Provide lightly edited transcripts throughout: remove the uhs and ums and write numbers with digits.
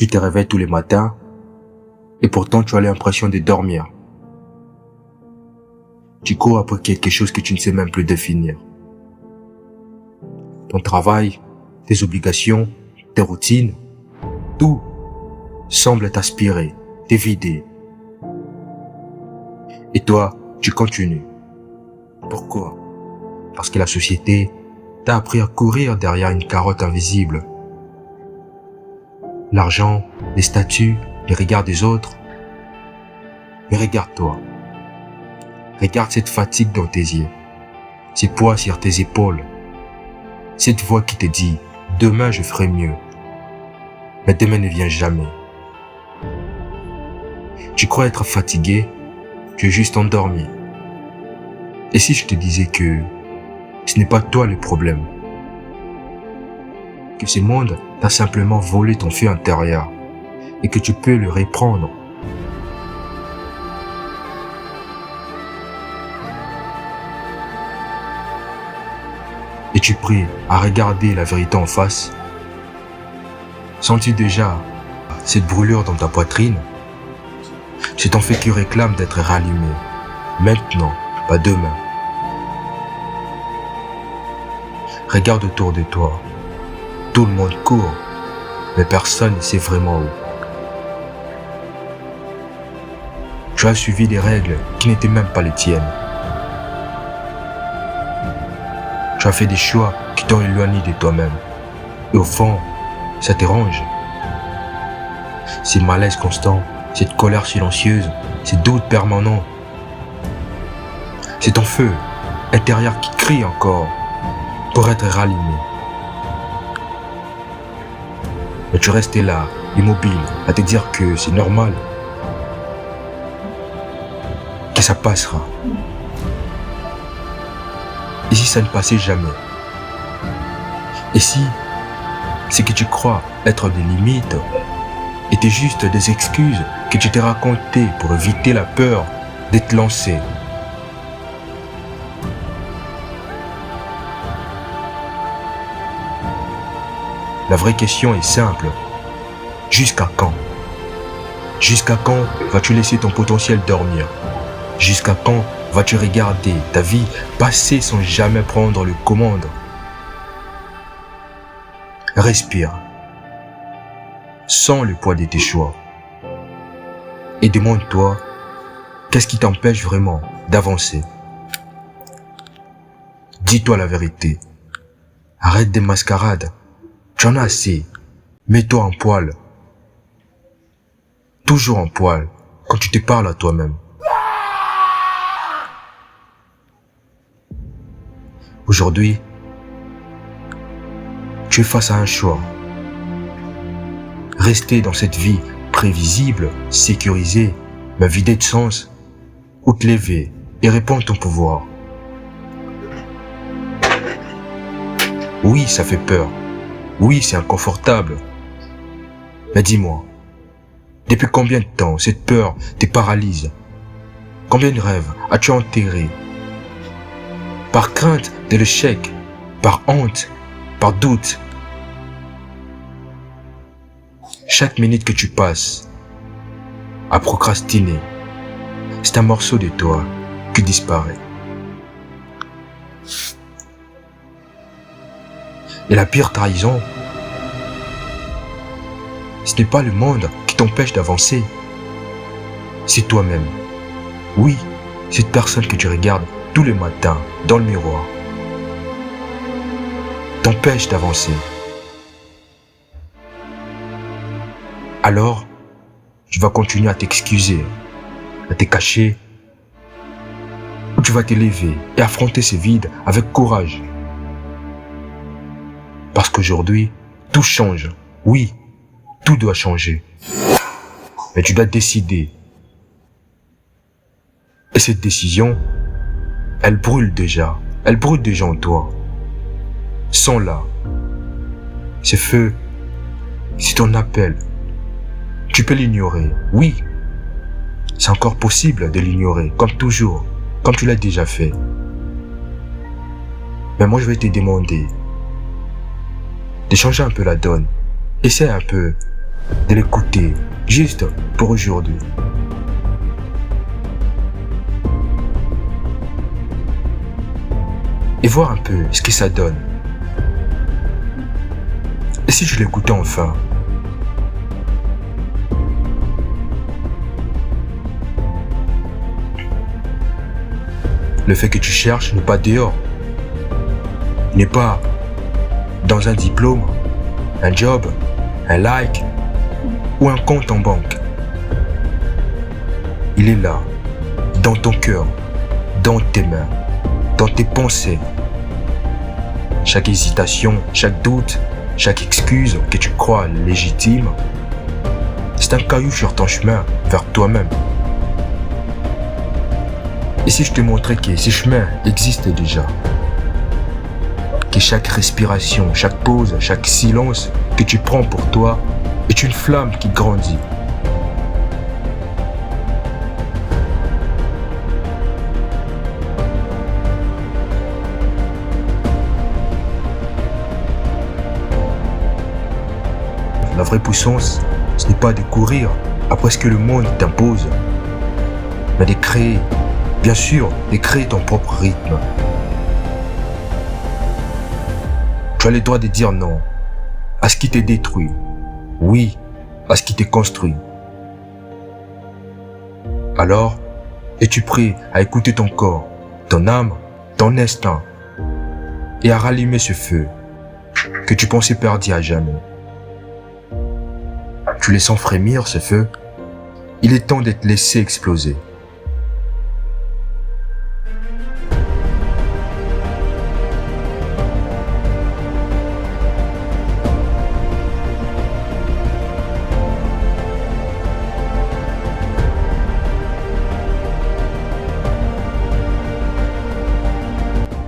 Tu te réveilles tous les matins et pourtant tu as l'impression de dormir. Tu cours après quelque chose que tu ne sais même plus définir. Ton travail, tes obligations, tes routines, tout semble t'aspirer, te vider. Et toi, tu continues. Pourquoi? Parce que la société t'a appris à courir derrière une carotte invisible. L'argent, les statuts, les regards des autres. Mais regarde-toi. Regarde cette fatigue dans tes yeux, ces poids sur tes épaules, cette voix qui te dit « Demain je ferai mieux ». Mais demain ne vient jamais. Tu crois être fatigué, tu es juste endormi. Et si je te disais que ce n'est pas toi le problème, que ce monde t'a simplement volé ton feu intérieur et que tu peux le reprendre? Es-tu prêt à regarder la vérité en face? Sens-tu déjà cette brûlure dans ta poitrine? C'est ton feu qui réclame d'être rallumé. Maintenant, pas demain. Regarde autour de toi. Tout le monde court, mais personne ne sait vraiment où. Tu as suivi des règles qui n'étaient même pas les tiennes. Tu as fait des choix qui t'ont éloigné de toi-même. Et au fond, ça te ronge. Ces malaises constants, cette colère silencieuse, ces doutes permanents. C'est ton feu intérieur qui crie encore pour être rallumé. Mais tu restes là, immobile, à te dire que c'est normal, que ça passera. Et si ça ne passait jamais? Et si ce que tu crois être des limites étaient juste des excuses que tu t'es racontées pour éviter la peur d'être lancé? La vraie question est simple. Jusqu'à quand? Jusqu'à quand vas-tu laisser ton potentiel dormir? Jusqu'à quand vas-tu regarder ta vie passer sans jamais prendre le commande? Respire. Sens le poids de tes choix. Et demande-toi, qu'est-ce qui t'empêche vraiment d'avancer? Dis-toi la vérité. Arrête des mascarades. Tu en as assez. Mets-toi en poil. Toujours en poil quand tu te parles à toi-même. Aujourd'hui, tu es face à un choix. Rester dans cette vie prévisible, sécurisée, mais vidée de sens, ou te lever et répandre ton pouvoir. Oui, ça fait peur. Oui, c'est inconfortable. Mais dis-moi, depuis combien de temps cette peur te paralyse? Combien de rêves as-tu enterrés? Par crainte de l'échec, par honte, par doute. Chaque minute que tu passes à procrastiner, c'est un morceau de toi qui disparaît. Et la pire trahison, ce n'est pas le monde qui t'empêche d'avancer, c'est toi-même. Oui, cette personne que tu regardes tous les matins dans le miroir t'empêche d'avancer. Alors, tu vas continuer à t'excuser, à te cacher, ou tu vas te lever et affronter ce vide avec courage. Parce qu'aujourd'hui, tout change. Oui, tout doit changer. Mais tu dois décider. Et cette décision, elle brûle déjà. Elle brûle déjà en toi. Sens-la. Ce feu, c'est ton appel. Tu peux l'ignorer. Oui, c'est encore possible de l'ignorer, comme toujours, comme tu l'as déjà fait. Mais moi, je vais te demander de changer un peu la donne. Essaie un peu de l'écouter, juste pour aujourd'hui. Et voir un peu ce que ça donne. Et si je l'écoutais enfin? Le fait que tu cherches n'est pas dehors. Il n'est pas dans un diplôme, un job, un like ou un compte en banque. Il est là, dans ton cœur, dans tes mains, dans tes pensées. Chaque hésitation, chaque doute, chaque excuse que tu crois légitime, c'est un caillou sur ton chemin vers toi-même. Et si je te montrais que ces chemins existent déjà, que chaque respiration, chaque pause, chaque silence que tu prends pour toi est une flamme qui grandit. La vraie puissance, ce n'est pas de courir après ce que le monde t'impose, mais de créer, bien sûr, de créer ton propre rythme. Tu as le droit de dire non à ce qui te détruit, oui à ce qui te construit. Alors, es-tu prêt à écouter ton corps, ton âme, ton instinct et à rallumer ce feu que tu pensais perdu à jamais? Tu les sens frémir, ce feu? Il est temps d'être laissé exploser.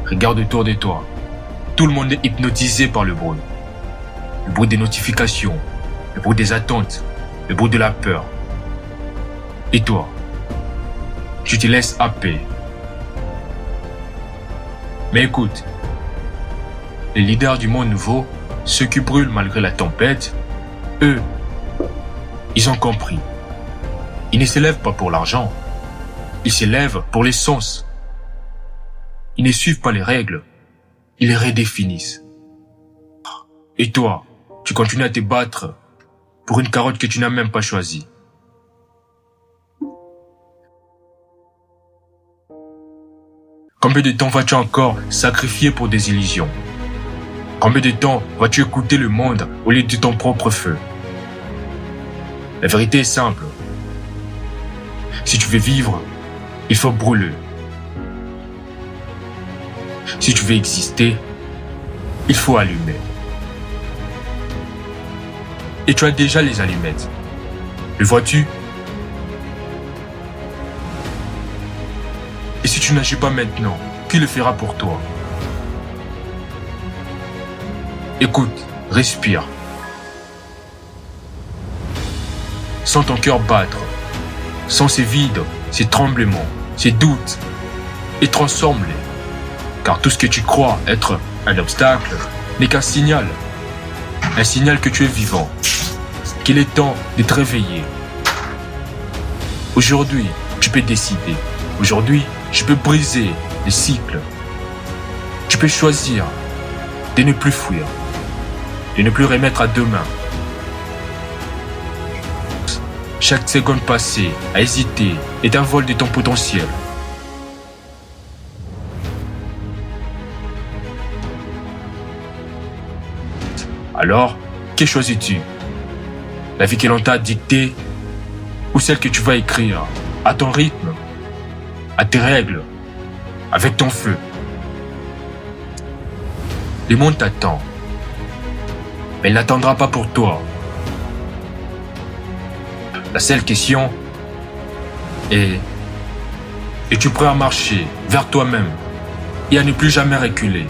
Regarde autour de toi. Tout le monde est hypnotisé par le bruit. Le bruit des notifications, le bruit des attentes, le bruit de la peur. Et toi, tu te laisses happer. Mais écoute, les leaders du monde nouveau, ceux qui brûlent malgré la tempête, eux, ils ont compris. Ils ne s'élèvent pas pour l'argent, ils s'élèvent pour l'essence. Ils ne suivent pas les règles, ils les redéfinissent. Et toi, tu continues à te battre pour une carotte que tu n'as même pas choisie. Combien de temps vas-tu encore sacrifier pour des illusions? Combien de temps vas-tu écouter le monde au lieu de ton propre feu? La vérité est simple. Si tu veux vivre, il faut brûler. Si tu veux exister, il faut allumer. Et tu as déjà les allumettes. Le vois-tu? Et si tu n'agis pas maintenant, qui le fera pour toi? Écoute, respire. Sens ton cœur battre. Sens ses vides, ses tremblements, ses doutes. Et transforme-les. Car tout ce que tu crois être un obstacle n'est qu'un signal. Un signal que tu es vivant. Qu'il est temps de te réveiller. Aujourd'hui, tu peux décider. Aujourd'hui, tu peux briser les cycles. Tu peux choisir de ne plus fuir. De ne plus remettre à demain. Chaque seconde passée à hésiter est un vol de ton potentiel. Alors, que choisis-tu? La vie que l'on t'a dictée ou celle que tu vas écrire à ton rythme, à tes règles, avec ton feu? Le monde t'attend, mais il n'attendra pas pour toi. La seule question est: es-tu prêt à marcher vers toi-même et à ne plus jamais reculer?